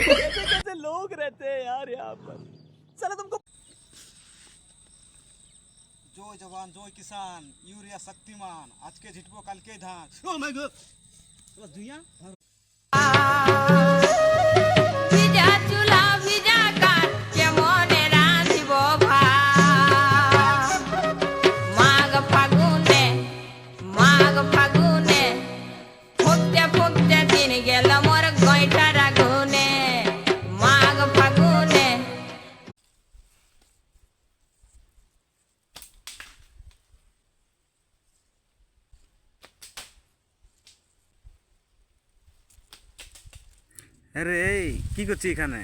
कैसे कैसे लोग रहते हैं यार यहाँ पर। चलो तुमको जय जवान जय किसान यूरिया शक्तिमान आज के झिटबो कल के धान। ओ माय गॉड दुनिया ভিজা চুলা ভিজা কাঠ কেমনে রাঁধিব ভাত মাঘ ফাগুনে ফুকতে ফুকতে দিন গেল মোর গয়টার আগুনে মাঘ ফাগুনে। আরে এই কি করছিস এখানে?